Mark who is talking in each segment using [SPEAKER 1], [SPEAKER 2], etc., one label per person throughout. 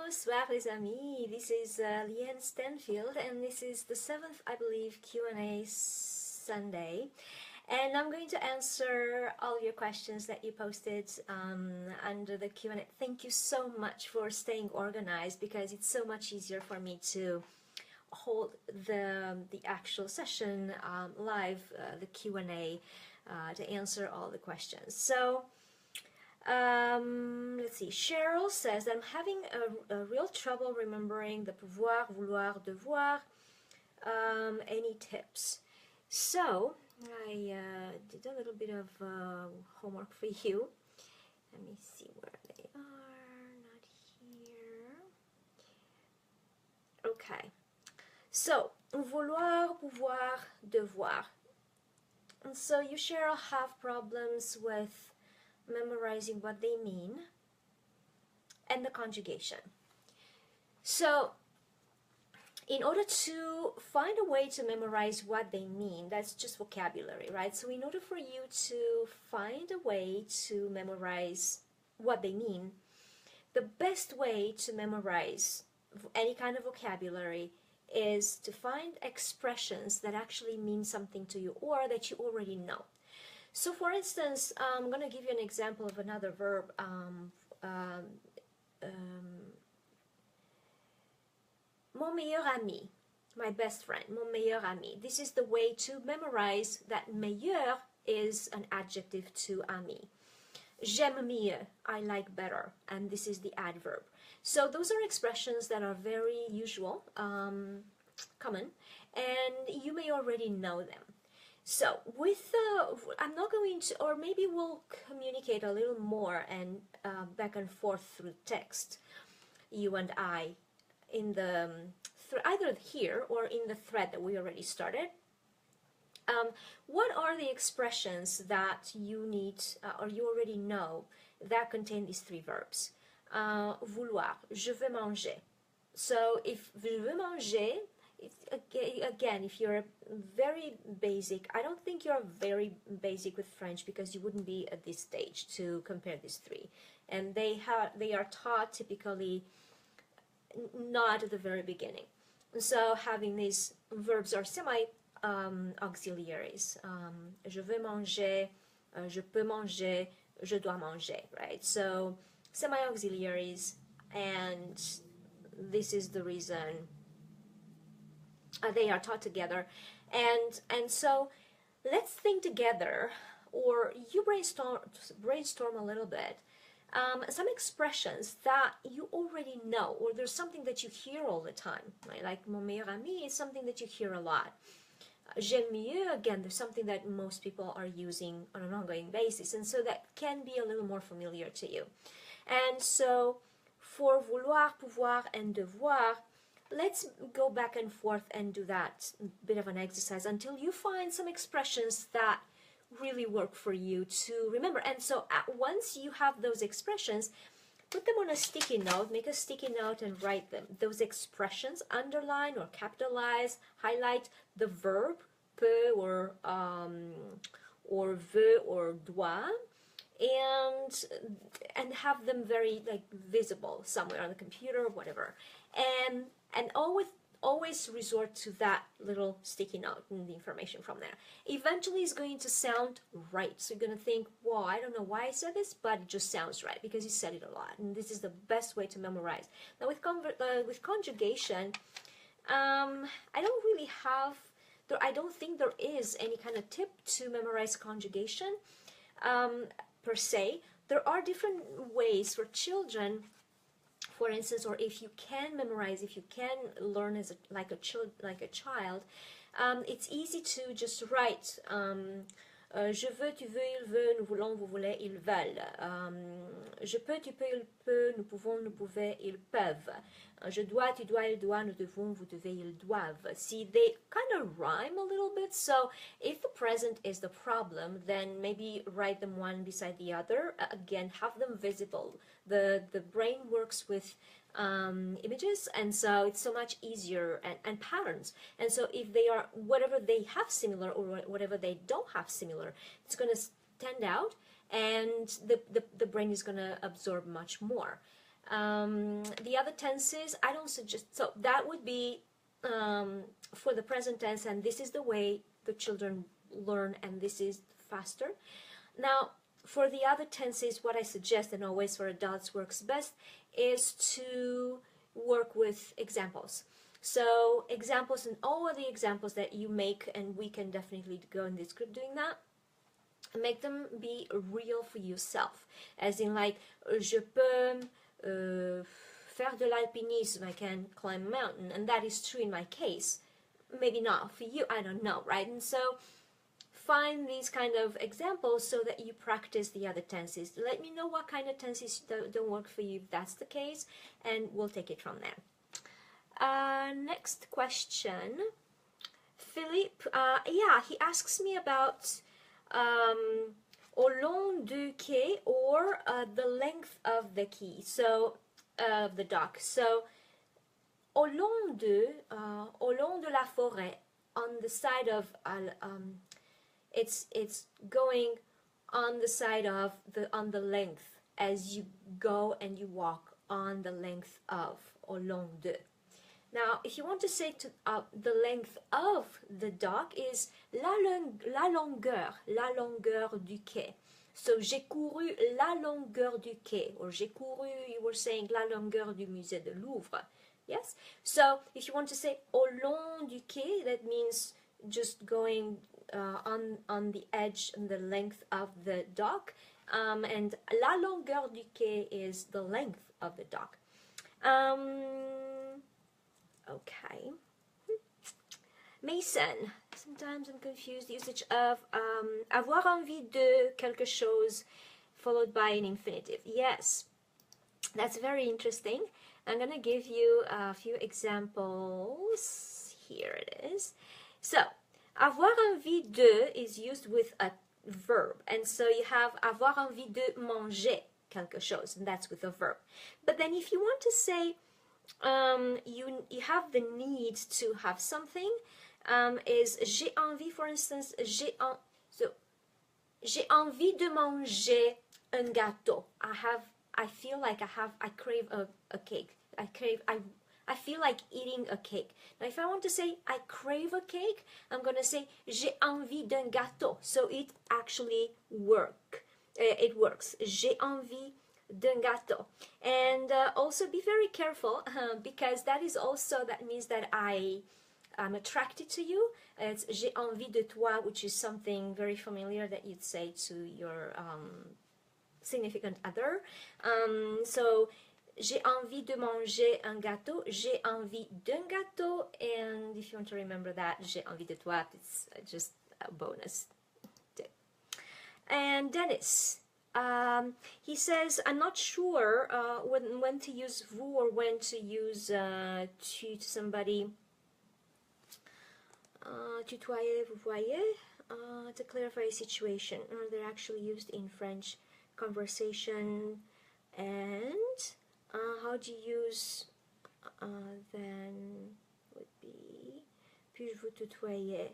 [SPEAKER 1] Bonsoir les amis, this is Llyane Stanfield and this is the 7th, I believe, Q&A Sunday, and I'm going to answer all your questions that you posted under the Q&A. Thank you so much for staying organized, because it's so much easier for me to hold the actual session live, the Q&A, to answer all the questions. So let's see. Cheryl says, I'm having a real trouble remembering the pouvoir, vouloir, devoir. Any tips? So I did a little bit of homework for you. Let me see where they are. Not here. Okay. So vouloir, pouvoir, devoir. And so you, Cheryl, have problems with memorizing what they mean and the conjugation. So in order to find a way to memorize what they mean, that's just vocabulary, right? So in order for you to find a way to memorize what they mean, the best way to memorize any kind of vocabulary is to find expressions that actually mean something to you or that you already know. So for instance, I'm going to give you an example of another verb. Mon meilleur ami, my best friend, mon meilleur ami. This is the way to memorize that meilleur is an adjective to ami. J'aime mieux, I like better, and this is the adverb. So those are expressions that are very usual, common, and you may already know them. So with I'm not going to, or maybe we'll communicate a little more and back and forth through text, you and I, in the either here or in the thread that we already started. What are the expressions that you need or you already know that contain these three verbs? Vouloir, je veux manger. So if je veux manger, again, if you're very basic, I don't think you're very basic with French, because you wouldn't be at this stage to compare these three, and they are taught typically not at the very beginning. So having these verbs are semi auxiliaries. Je veux manger, je peux manger, je dois manger, right? So semi auxiliaries, and this is the reason they are taught together. And so let's think together, or you brainstorm a little bit, some expressions that you already know, or there's something that you hear all the time, right? Like mon meilleur ami is something that you hear a lot. J'aime mieux, again, there's something that most people are using on an ongoing basis, and so that can be a little more familiar to you. And so for vouloir, pouvoir, and devoir, let's go back and forth and do that bit of an exercise until you find some expressions that really work for you to remember. And so once you have those expressions, put them on a sticky note, make a sticky note and write them. Those expressions, underline or capitalize, highlight the verb, peut or veut or doit, and have them very visible somewhere on the computer or whatever. And always resort to that little sticky note and the information from there. Eventually it's going to sound right. So you're going to think, whoa, I don't know why I said this, but it just sounds right because you said it a lot. And this is the best way to memorize. Now with conjugation, I don't really have, I don't think there is any kind of tip to memorize conjugation per se. There are different ways for children, for instance, or if you can memorize, if you can learn as like a child, it's easy to just write je veux, tu veux, il veut, nous voulons, vous voulez, ils veulent. Je peux, tu peux, il peut, nous pouvons, nous pouvez, ils peuvent. Je dois, tu dois, il doit, nous devons, vous devez, ils doivent. See, they kind of rhyme a little bit, so if the present is the problem, then maybe write them one beside the other. Again, have them visible. The brain works with images, and so it's so much easier, and patterns. And so if they are, whatever they have similar or whatever they don't have similar, it's going to stand out, and the brain is going to absorb much more. The other tenses, I don't suggest, so that would be for the present tense, and this is the way the children learn, and this is faster. Now, for the other tenses, what I suggest, and always for adults works best, is to work with examples. So examples, and all of the examples that you make, and we can definitely go in this group doing that, make them be real for yourself, as in like, je peux faire de l'alpinisme, I can climb a mountain, and that is true in my case. Maybe not for you, I don't know, right? And so find these kind of examples so that you practice the other tenses. Let me know what kind of tenses don't work for you if that's the case, and we'll take it from there. Next question. Philippe, yeah, he asks me about au long du quai, or the length of the quay, so the dock. So au long de la forêt, on the side of it's going on the side of on the length, as you go and you walk on the length of, au long de. Now, if you want to say to the length of the dock is la longueur du quai. So, j'ai couru la longueur du quai, or j'ai couru, you were saying la longueur du musée de Louvre. Yes? So, if you want to say au long du quai, that means just going on the edge and the length of the dock. And la longueur du quai is the length of the dock. Okay. Mason, sometimes I'm confused. The usage of avoir envie de quelque chose followed by an infinitive. Yes, that's very interesting. I'm going to give you a few examples. Here it is. So, avoir envie de is used with a verb. And so you have avoir envie de manger quelque chose, and that's with a verb. But then if you want to say you have the need to have something, is j'ai envie, for instance, j'ai envie de manger un gâteau. I feel like I crave a cake. I feel like eating a cake. Now, if I want to say I crave a cake, I'm going to say j'ai envie d'un gâteau. So it actually works. J'ai envie d'un gâteau. And also be very careful because that means that I'm attracted to you. It's j'ai envie de toi, which is something very familiar that you'd say to your significant other. So j'ai envie de manger un gâteau, j'ai envie d'un gâteau, and if you want to remember that, j'ai envie de toi, it's just a bonus tip. And Dennis, he says, I'm not sure when to use vous or when to use tu to somebody. Tutoyer, vous voyez, to clarify a situation. They're actually used in French conversation. And how do you use then would be puis-je vous tutoyer?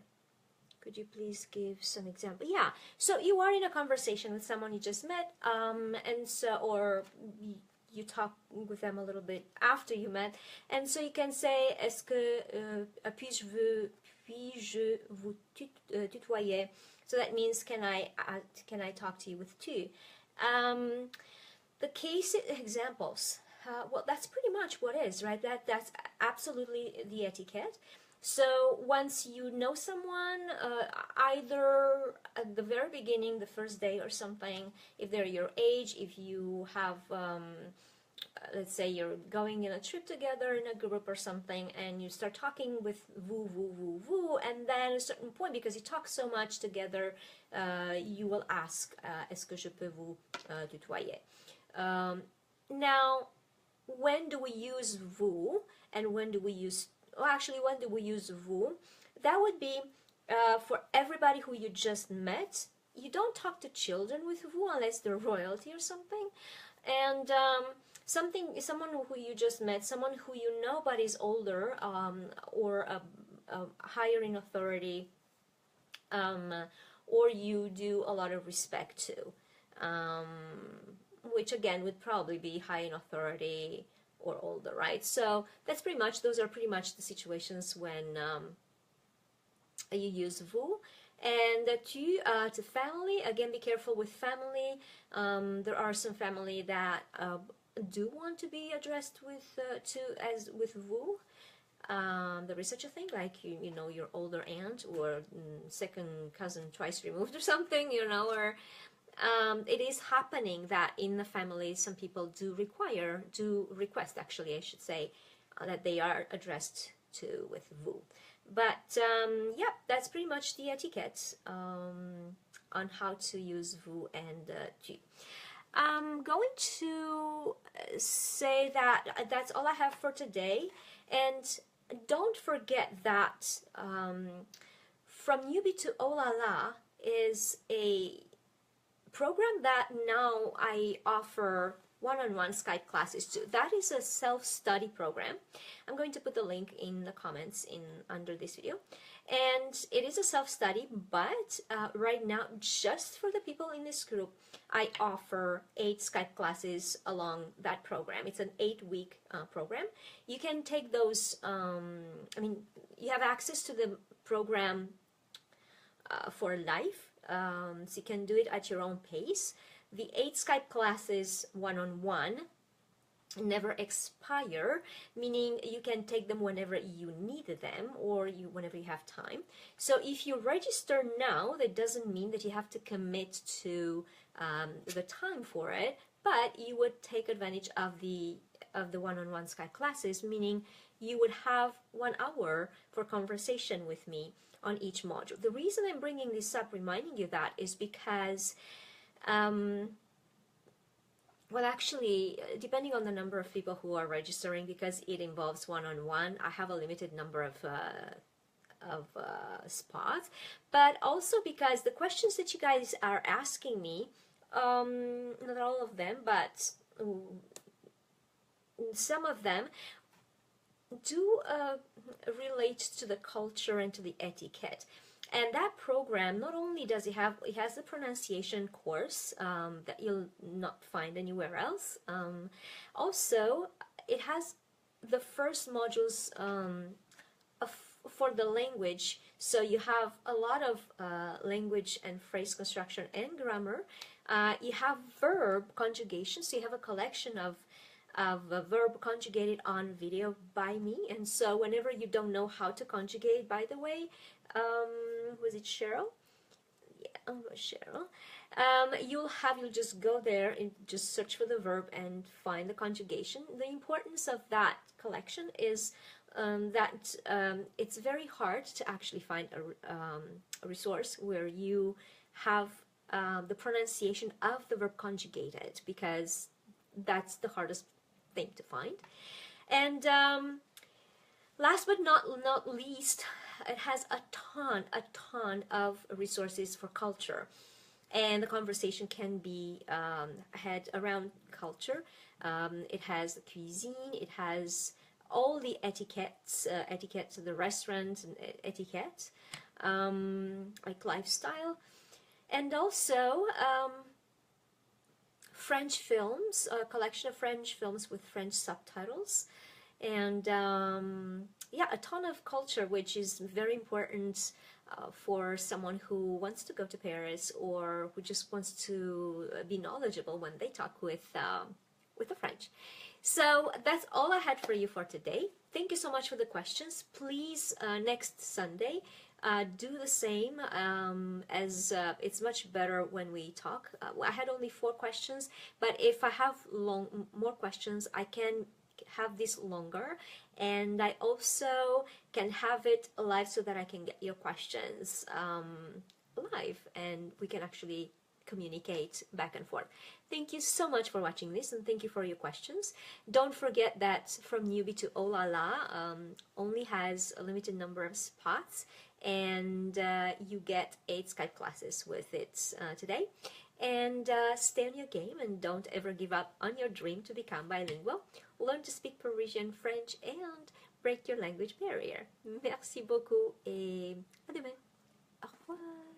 [SPEAKER 1] Could you please give some example? Yeah, so you are in a conversation with someone you just met, and so, or you talk with them a little bit after you met, and so you can say, est-ce que puis-je vous tutoyer? So that means, can I talk to you with tu? The case examples, well, that's pretty much what is, right? That's absolutely the etiquette. So once you know someone, either at the very beginning, the first day or something, if they're your age, if you have, let's say you're going in a trip together in a group or something, and you start talking with vous, and then at a certain point, because you talk so much together, you will ask, est-ce que je peux vous tutoyer? Now, when do we use vous, and when do we use, well, actually, when do we use vous? That would be for everybody who you just met. You don't talk to children with vous unless they're royalty or something. And someone who you just met, someone who you know but is older, or higher in authority, or you do a lot of respect to. which again would probably be high in authority or older, right? So that's pretty much, those are pretty much the situations when you use vous. And to family, again, be careful with family. There are some family that do want to be addressed with with vous. There is such a thing, like you know, your older aunt or second cousin twice removed or something, you know, or it is happening that in the family some people do request actually I should say that they are addressed to with vous. But yeah, that's pretty much the etiquette on how to use vous and tu. I'm going to say that that's all I have for today, and don't forget that From Newbie to Oh La La is a program that now I offer one-on-one Skype classes to. That is a self-study program. I'm going to put the link in the comments under this video. And it is a self-study, but right now, just for the people in this group, I offer 8 Skype classes along that program. It's an 8-week program. You can take those, I mean, you have access to the program for life, so you can do it at your own pace. The 8 Skype classes one-on-one never expire, meaning you can take them whenever you need them or whenever you have time. So if you register now, that doesn't mean that you have to commit to the time for it, but you would take advantage of the one-on-one Skype classes, meaning you would have 1 hour for conversation with me on each module. The reason I'm bringing this up, reminding you that, is because well, actually, depending on the number of people who are registering, because it involves one-on-one, I have a limited number of spots, but also because the questions that you guys are asking me, not all of them, but some of them do relate to the culture and to the etiquette. And that program, not only does it has the pronunciation course that you'll not find anywhere else. Also, it has the first modules for the language. So you have a lot of language and phrase construction and grammar. You have verb conjugation. So you have a collection of a verb conjugated on video by me. And so whenever you don't know how to conjugate, by the way, was it Cheryl? Yeah, Cheryl. You'll just go there and just search for the verb and find the conjugation. The importance of that collection is that it's very hard to actually find a resource where you have the pronunciation of the verb conjugated, because that's the hardest thing to find. And last but not least, it has a ton of resources for culture, and the conversation can be had around culture. It has cuisine, it has all the etiquettes, the restaurant and etiquette, like lifestyle, and also French films, a collection of French films with French subtitles, and yeah, a ton of culture, which is very important for someone who wants to go to Paris or who just wants to be knowledgeable when they talk with the French. So that's all I had for you for today. Thank you so much for the questions. Please, next Sunday, do the same, as it's much better when we talk. I had only 4 questions, but if I have more questions, I can have this longer, and I also can have it live so that I can get your questions live and we can actually communicate back and forth. Thank you so much for watching this, and thank you for your questions. Don't forget that From Newbie to Oh La La only has a limited number of spots, and you get 8 Skype classes with it today. And stay on your game, and don't ever give up on your dream to become bilingual. Learn to speak Parisian French and break your language barrier. Merci beaucoup et à demain. Au revoir.